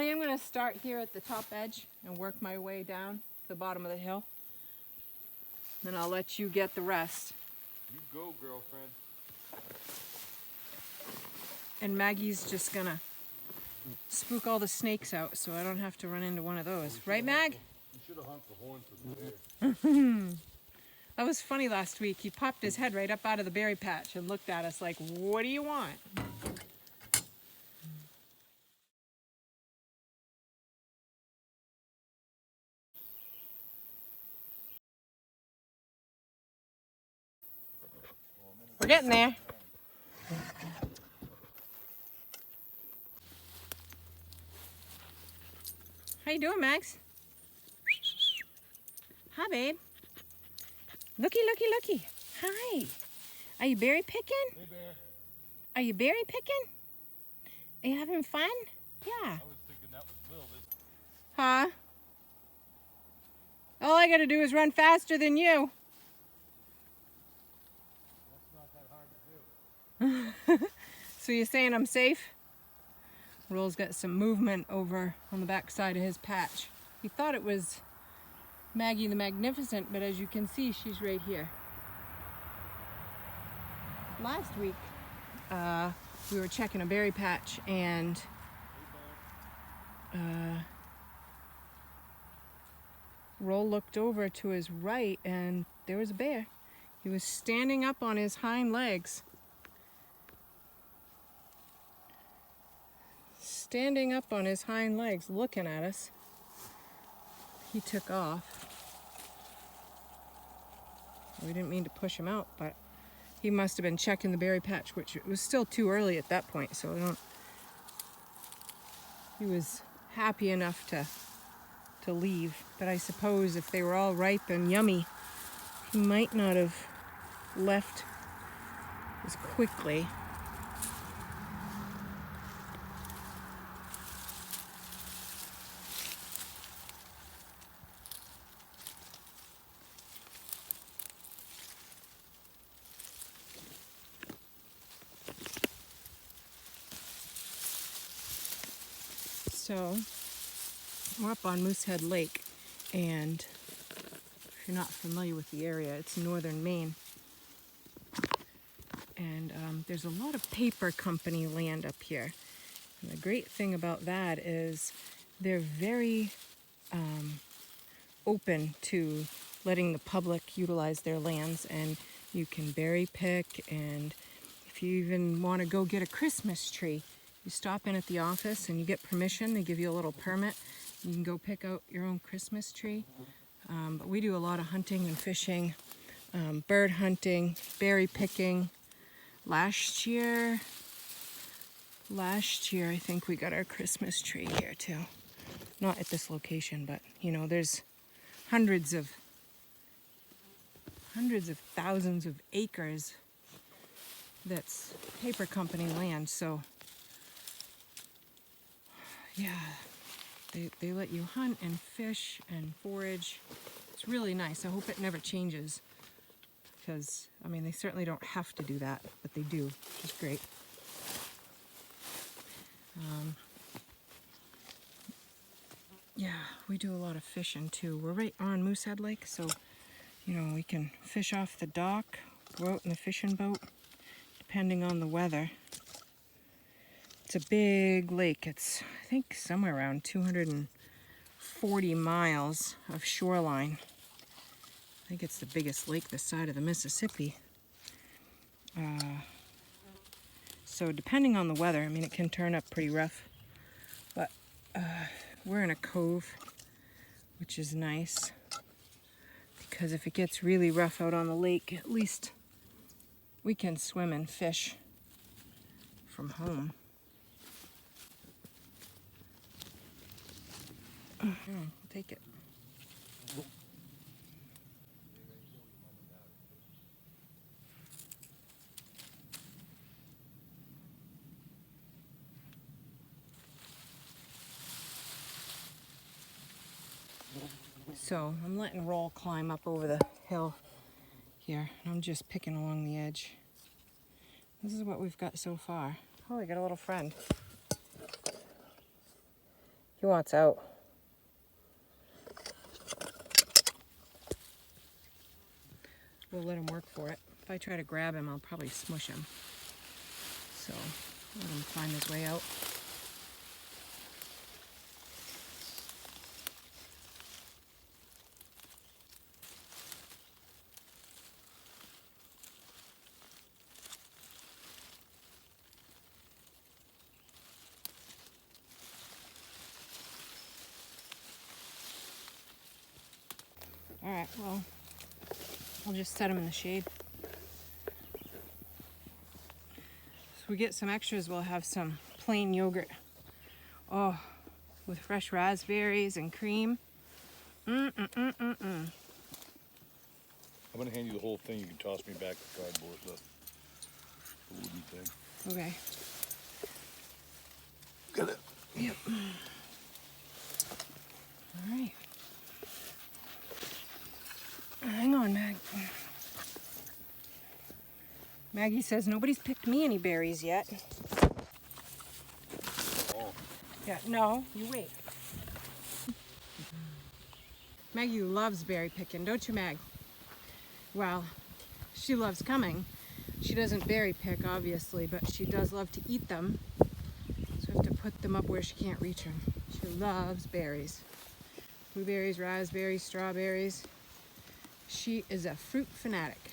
I am going to start here at the top edge and work my way down to the bottom of the hill. Then I'll let you get the rest. You go, girlfriend. And Maggie's just going to spook all the snakes out so I don't have to run into one of those. Right, Mag? You should have honked the horn for the bear. That was funny last week. He popped his head right up out of the berry patch and looked at us like, what do you want? We're getting there. How you doing, Max? Hi, babe. Looky, looky, looky. Hi. Are you berry picking? Hey, bear. Are you berry picking? Are you having fun? Yeah. I was thinking that was Will. Huh? All I gotta do is run faster than you. That's not that hard to do. So you're saying I'm safe? Will's got some movement over on the back side of his patch. He thought it was Maggie the Magnificent, but as you can see, she's right here. Last week, we were checking a berry patch and Roll looked over to his right and there was a bear. He was standing up on his hind legs. Standing up on his hind legs, looking at us. He took off. We didn't mean to push him out, but he must have been checking the berry patch, which it was still too early at that point, so I don't... He was happy enough to leave, but I suppose if they were all ripe and yummy, he might not have left as quickly. So, we're up on Moosehead Lake, and if you're not familiar with the area, it's northern Maine. And there's a lot of paper company land up here. And the great thing about that is they're very open to letting the public utilize their lands, and you can berry pick, and if you even want to go get a Christmas tree, you stop in at the office and you get permission. They give you a little permit. You can go pick out your own Christmas tree. But we do a lot of hunting and fishing, bird hunting, berry picking. Last year I think we got our Christmas tree here too. Not at this location, but you know, there's hundreds of thousands of acres that's paper company land. So yeah, they let you hunt and fish and forage. It's really nice. I hope it never changes, because I mean, they certainly don't have to do that, but they do, which is great. Yeah, we do a lot of fishing too. We're right on Moosehead Lake, so you know, we can fish off the dock, go out in the fishing boat, depending on the weather. It's a big lake. It's, I think, somewhere around 240 miles of shoreline. I think it's the biggest lake this side of the Mississippi. So depending on the weather, I mean, it can turn up pretty rough. But we're in a cove, which is nice, because if it gets really rough out on the lake, at least we can swim and fish from home. Take it. So I'm letting Roll climb up over the hill here. I'm just picking along the edge. This is what we've got so far. Oh, I got a little friend. He wants out. We'll let him work for it. If I try to grab him, I'll probably smush him. So let him find his way out. All right, well, I'll just set him in the shade. So we get some extras, we'll have some plain yogurt. Oh, with fresh raspberries and cream. I'm gonna hand you the whole thing. You can toss me back the cardboard stuff. The wooden thing. Okay. Got it. Yep. All right. Hang on, Mag. Maggie says nobody's picked me any berries yet. Oh. Yeah, no, you wait. Maggie loves berry picking, don't you, Mag? Well, she loves coming. She doesn't berry pick, obviously, but she does love to eat them. So we have to put them up where she can't reach them. She loves berries. Blueberries, raspberries, strawberries. She is a fruit fanatic.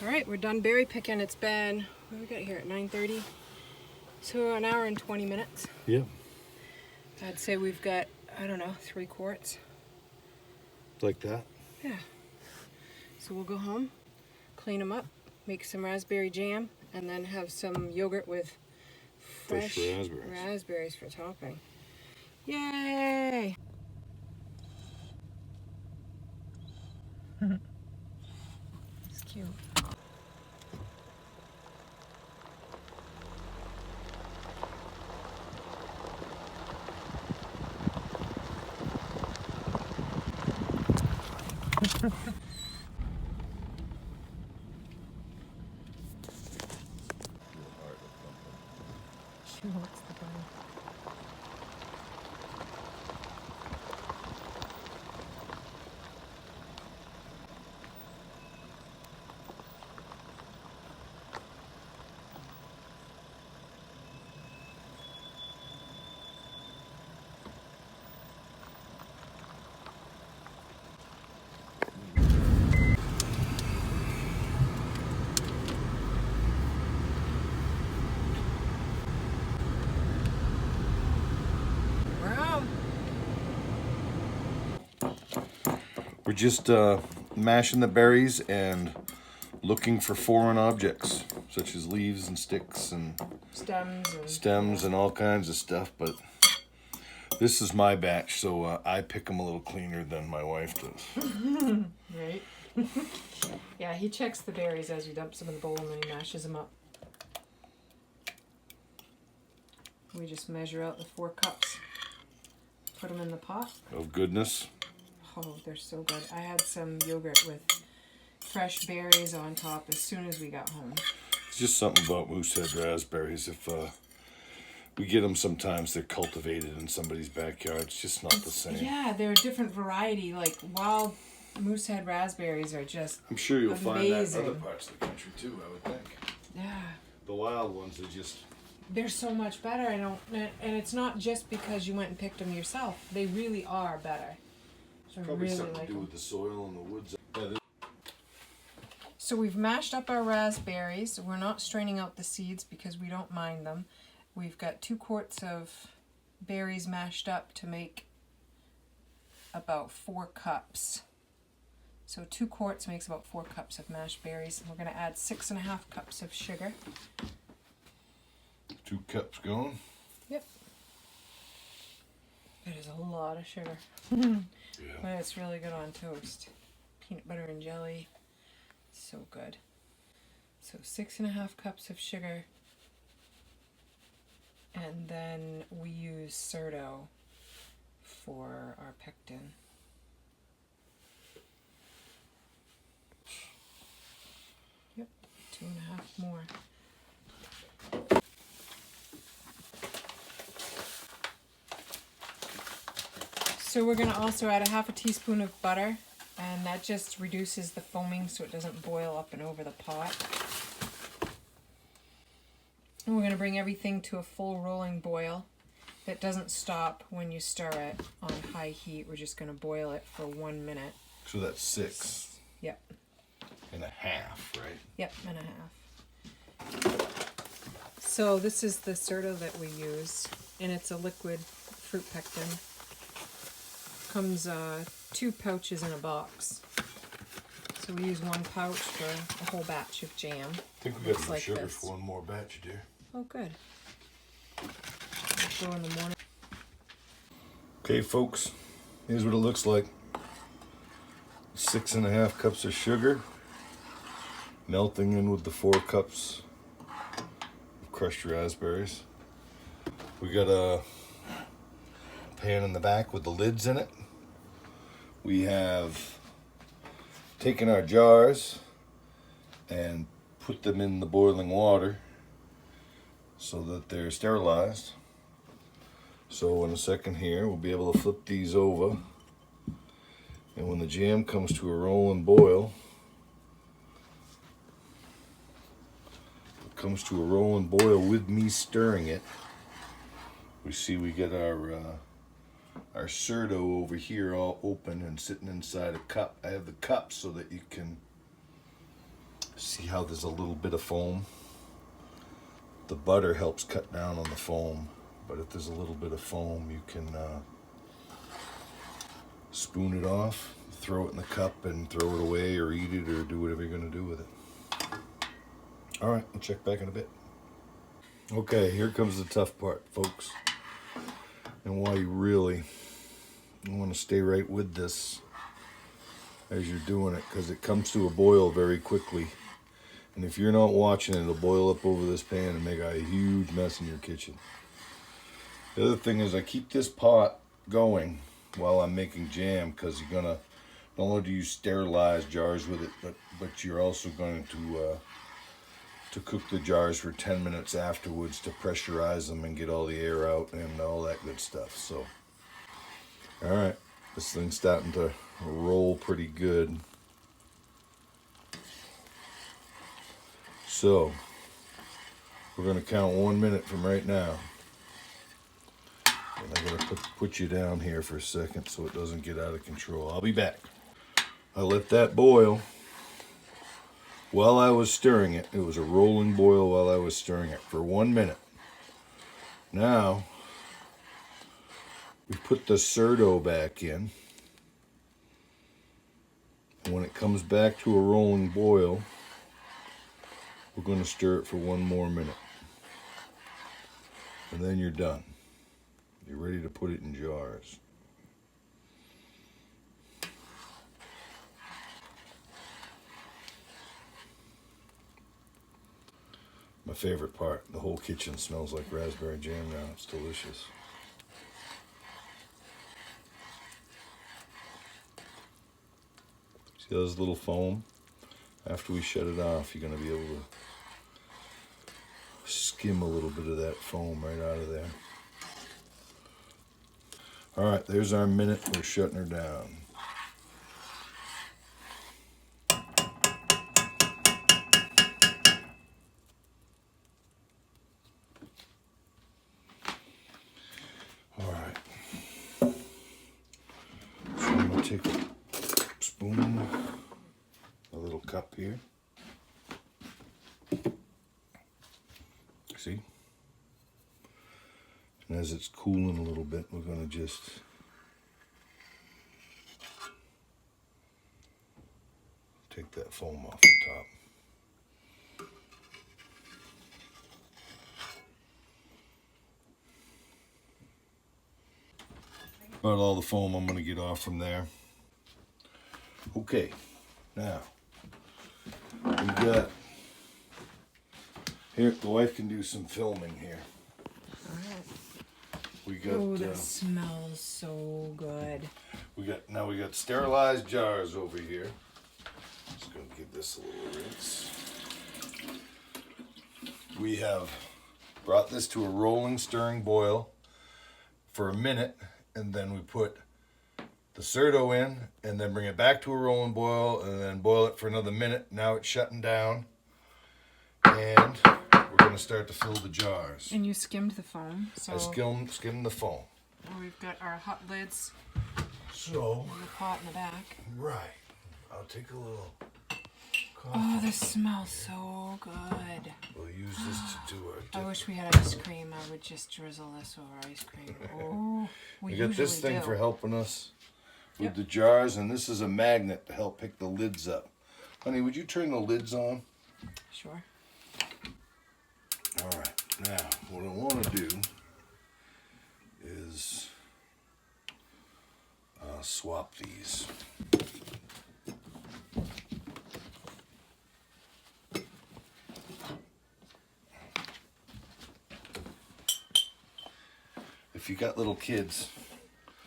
All right, we're done berry picking. It's been, what do we got here at 9:30? So an hour and 20 minutes. Yeah. I'd say we've got, I don't know, 3 quarts. Like that? Yeah. So we'll go home, clean them up, make some raspberry jam, and then have some yogurt with fresh raspberries for topping. Yay! It's cute. She wants the bun. We're just mashing the berries and looking for foreign objects, such as leaves and sticks and Stems and all kinds of stuff. But this is my batch, so I pick them a little cleaner than my wife does. Right? Yeah, he checks the berries as he dumps them in the bowl and then he mashes them up. We just measure out the 4 cups, put them in the pot. Of goodness. Oh, they're so good. I had some yogurt with fresh berries on top as soon as we got home. It's just something about Moosehead raspberries. If we get them sometimes, they're cultivated in somebody's backyard. It's just not the same. Yeah, they're a different variety. Like wild Moosehead raspberries are just I'm sure you'll find that in amazing. other parts of the country too, I would think. Yeah. The wild ones are just... They're so much better. And it's not just because you went and picked them yourself. They really are better. So Probably really something like to do them. with the soil and the woods. So we've mashed up our raspberries. We're not straining out the seeds because we don't mind them. We've got 2 quarts of berries mashed up to make about 4 cups. So 2 quarts makes about 4 cups of mashed berries. We're going to add 6.5 cups of sugar. 2 cups going. Yep. That is a lot of sugar. Yeah. But it's really good on toast. Peanut butter and jelly. So good. So 6.5 cups of sugar. And then we use Cerdo for our pectin. Yep, 2.5 more. So we're going to also add a half a teaspoon of butter, and that just reduces the foaming so it doesn't boil up and over the pot. And we're going to bring everything to a full rolling boil. It doesn't stop when you stir it on high heat. We're just going to boil it for 1 minute. So that's 6 Yep. and a half, right? Yep, and a half. So this is the Certo that we use, and it's a liquid fruit pectin. Comes 2 pouches in a box. So we use 1 pouch for a whole batch of jam. I think we got some like sugar this. for one more batch, dear. Oh, good. Go in the morning. Okay, folks, here's what it looks like. 6.5 cups of sugar, melting in with the 4 cups of crushed raspberries. We got a pan in the back with the lids in it. We have taken our jars and put them in the boiling water so that they're sterilized. So in a second here, we'll be able to flip these over, and when the jam comes to a rolling boil, with me stirring it, we see we get our Certo over here all open and sitting inside a cup. I have the cup so that you can see how there's a little bit of foam. The butter helps cut down on the foam, but if there's a little bit of foam, you can spoon it off, throw it in the cup and throw it away, or eat it, or do whatever you're going to do with it. All right, we'll check back in a bit. Okay, here comes the tough part, folks, and why you really want to stay right with this as you're doing it, because it comes to a boil very quickly, and if you're not watching it, it'll boil up over this pan and make a huge mess in your kitchen. The other thing is I keep this pot going while I'm making jam, because you're gonna not only do you sterilize jars with it, but you're also going to cook the jars for 10 minutes afterwards to pressurize them and get all the air out and all that good stuff. So, all right, this thing's starting to roll pretty good. So, we're going to count 1 minute from right now. And I'm going to put you down here for a second so it doesn't get out of control. I'll be back. I let that boil while I was stirring it. It was a rolling boil while I was stirring it for 1 minute. Now, we put the Certo back in. And when it comes back to a rolling boil, we're going to stir it for 1 more minute. And then you're done. You're ready to put it in jars. My favorite part, the whole kitchen smells like raspberry jam now. It's delicious. See those little foam? After we shut it off, you're going to be able to skim a little bit of that foam right out of there. All right, there's our minute. We're shutting her down. All right. So I'm going to take a spoon, a little cup here. See? And as it's cooling a little bit, we're going to just take that foam off the top. About all the foam I'm going to get off from there. Okay, now we got here. The wife can do some filming here. All right. We got. Oh, that smells so good. We got sterilized jars over here. Just gonna give this a little rinse. We have brought this to a rolling stirring boil for a minute, and then we put the Cerdo in, and then bring it back to a rolling boil, and then boil it for another minute. Now it's shutting down, and we're going to start to fill the jars. And you skimmed the foam. So I skimmed the foam. we've got our hot lids So, and the pot in the back. right. I'll take a little coffee. Oh, this smells so good. We'll use this to do our dip. I wish we had ice cream. I would just drizzle this over ice cream. Oh, we got this usually thing do. for helping us with Yep. the jars, and this is a magnet to help pick the lids up. Honey, would you turn the lids on? Sure. All right. Now, what I want to do is swap these. If you got little kids,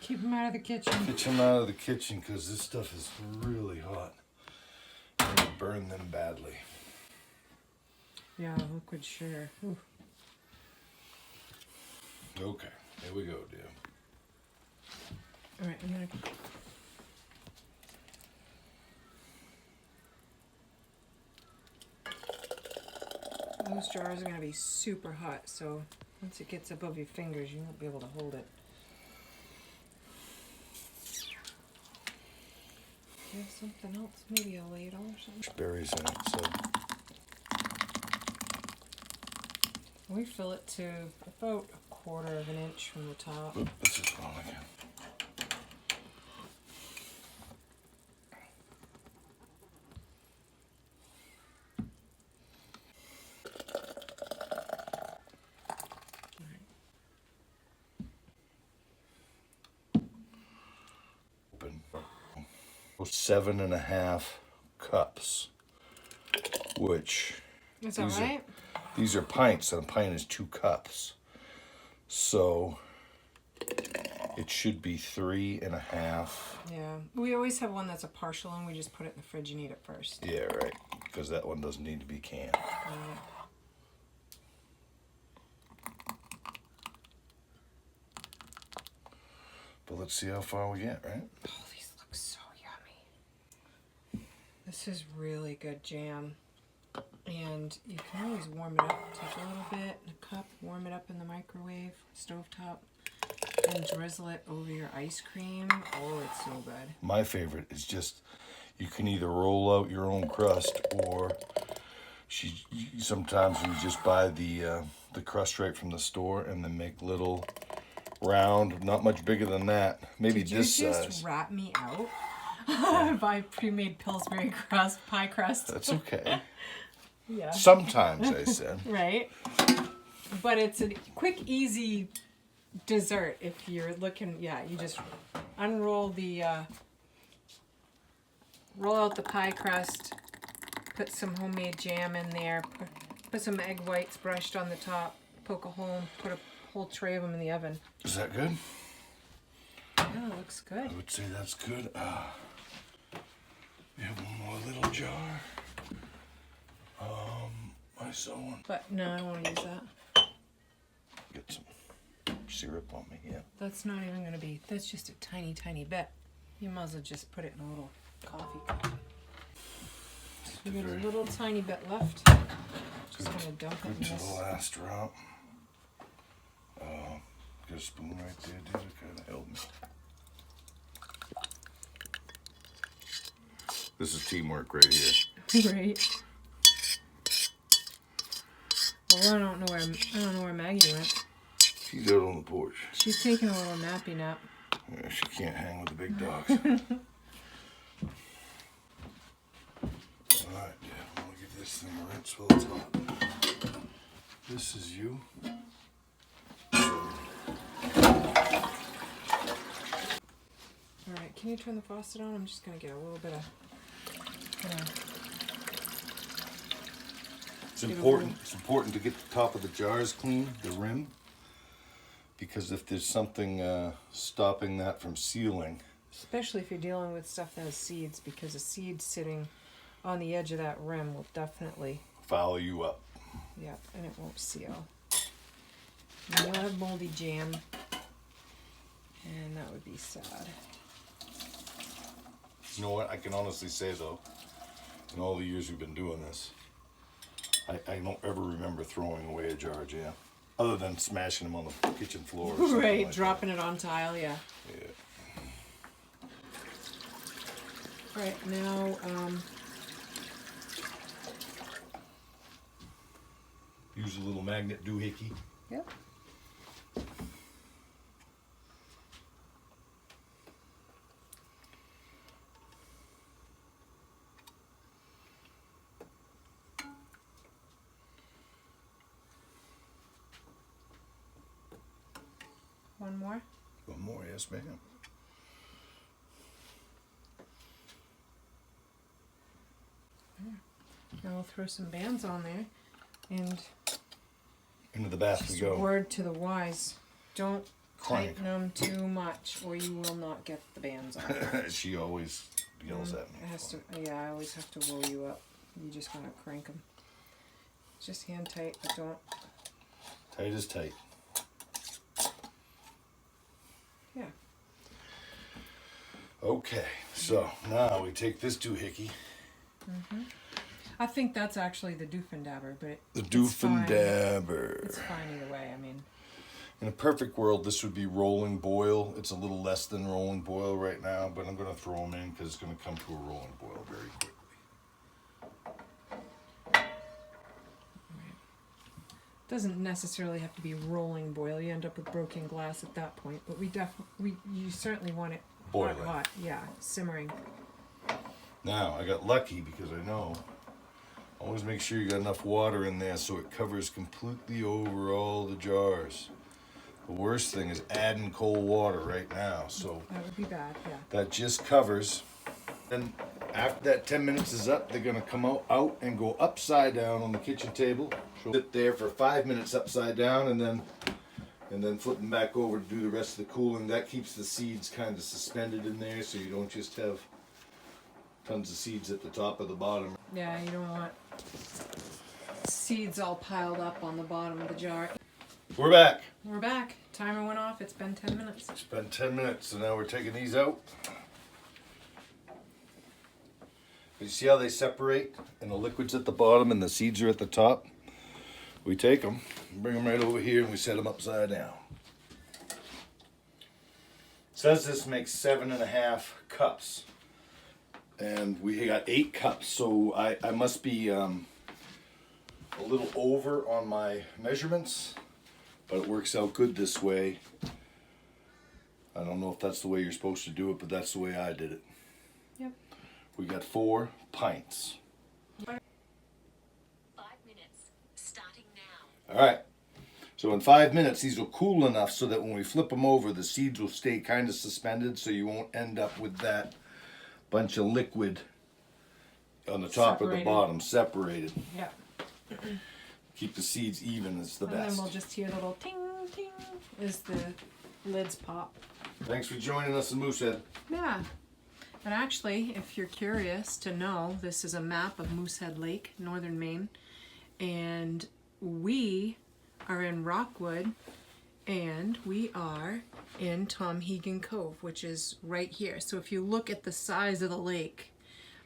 Keep them out of the kitchen. get them out of the kitchen because this stuff is really hot and it'll burn them badly. Yeah, liquid sugar. Ooh. Okay, here we go, dear. All right, I'm gonna. Those jars are gonna be super hot, so once it gets above your fingers, you won't be able to hold it. Do you have something else? Maybe a ladle or something? Raspberries in it, so We fill it to about 1/4 of an inch from the top. this is wrong again. Open. 7.5 cups, which Is that these are- right? these are pints, and a pint is 2 cups. So it should be 3.5. Yeah. We always have one that's a partial and we just put it in the fridge and eat it first. Yeah, right. Because that one doesn't need to be canned. Yeah. But let's see how far we get, right? Oh, these look so yummy. This is really good jam. And you can always warm it up. Take a little bit in a cup, warm it up in the microwave, stovetop, and drizzle it over your ice cream. Oh, it's so good. My favorite is just, you can either roll out your own crust, or sometimes you just buy the crust right from the store and then make little round, not much bigger than that, maybe Did this you just size. rat me out? Buy pre-made Pillsbury crust, pie crust. That's okay. Yeah. Sometimes, I said. Right. But it's a quick, easy dessert if you're looking. Yeah, you just unroll the, roll out the pie crust, put some homemade jam in there, put some egg whites brushed on the top, poke a hole, put a whole tray of them in the oven. Is that good? Yeah, it looks good. I would say that's good. We have one more little jar. I saw one. But no, I don't want to use that. Get some syrup on me, yeah. That's not even going to be, that's just a tiny, tiny bit. You might as well just put it in a little coffee cup. We got a little tiny bit left. Just going to dump it in Good to this. the last drop. Got a spoon right there, dude. It kind of helped me. This is teamwork right here. Right. Well, I don't know where Maggie went. She's out on the porch. She's taking a little nappy nap. Yeah, she can't hang with the big dogs. Alright, yeah, I'm gonna give this thing a rinse while it's hot. This is you. Alright, can you turn the faucet on? I'm just going to get a little bit of... It's important to get the top of the jars clean, the rim, because if there's something stopping that from sealing. Especially if you're dealing with stuff that has seeds, because a seed sitting on the edge of that rim will definitely... Foul you up. Yeah, and it won't seal. And you'll have moldy jam, and that would be sad. You know what? I can honestly say though, in all the years we've been doing this, I don't ever remember throwing away a jar of jam, other than smashing them on the kitchen floor. Or something Right, like dropping it on tile, yeah. that. Yeah. Right, now, Use a little magnet doohickey. yep. One more. One more, yes, ma'am. Now we'll throw some bands on there, and Into the bath we just go. word to the wise, don't Clank. tighten them too much, or you will not get the bands on. She always yells at me. It has to. Yeah, I always have to roll you up. You just gotta crank them. Just hand tight, but don't. Tight is tight. Yeah. Okay, so now we take this doohickey. I think that's actually the Doofendabber, but The it's fine. Doofendabber. It's fine either way. I mean, In a perfect world, this would be rolling boil. It's a little less than rolling boil right now, but I'm going to throw them in because it's going to come to a rolling boil very quickly. doesn't necessarily have to be rolling boil. You end up with broken glass at that point, but you certainly want it Boiling. hot. Yeah, simmering. Now, I got lucky because I know. Always make sure you got enough water in there so it covers completely over all the jars. The worst thing is adding cold water right now, so That would be bad. Yeah. that just covers. And after that 10 minutes is up, they're gonna come out and go upside down on the kitchen table. Sit there for 5 minutes upside down and then flip them back over to do the rest of the cooling. That keeps the seeds kind of suspended in there so you don't just have tons of seeds at the top of the bottom. Yeah, you don't want seeds all piled up on the bottom of the jar. We're back. We're back. Timer went off. It's been 10 minutes. It's been 10 minutes, so now we're taking these out. You see how they separate and the liquid's at the bottom and the seeds are at the top? We take them, bring them right over here and we set them upside down. It says this makes 7.5 cups. And we got 8 cups, so I must be a little over on my measurements, but it works out good this way. I don't know if that's the way you're supposed to do it, but that's the way I did it. Yep. We got 4 pints. 5 minutes, starting now. All right. So in 5 minutes, these will cool enough so that when we flip them over, the seeds will stay kind of suspended, so you won't end up with that bunch of liquid on the top or the Separated. bottom, separated. Yeah. Keep the seeds even is the And then best. we'll just hear the little ting ting as the lids pop. Thanks for joining us in Moosehead. Yeah. And actually, if you're curious to know, this is a map of Moosehead Lake, northern Maine. And we are in Rockwood, and we are in Tom Hegan Cove, which is right here. So if you look at the size of the lake,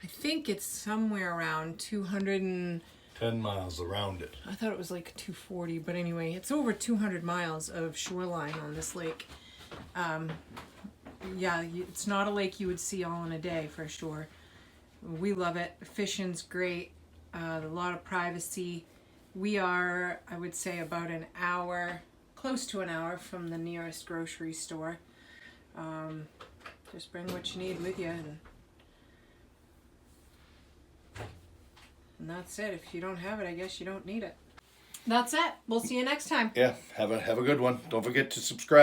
I think it's somewhere around 200 and... 10 miles around it. I thought it was like 240, but anyway, it's over 200 miles of shoreline on this lake. Yeah, it's not a lake you would see all in a day for sure. We love it. Fishing's great. A lot of privacy. We are, I would say, about an hour, close to an hour from the nearest grocery store. Just bring what you need with you, and that's it. If you don't have it, I guess you don't need it. That's it. We'll see you next time. Yeah, have a good one. Don't forget to subscribe.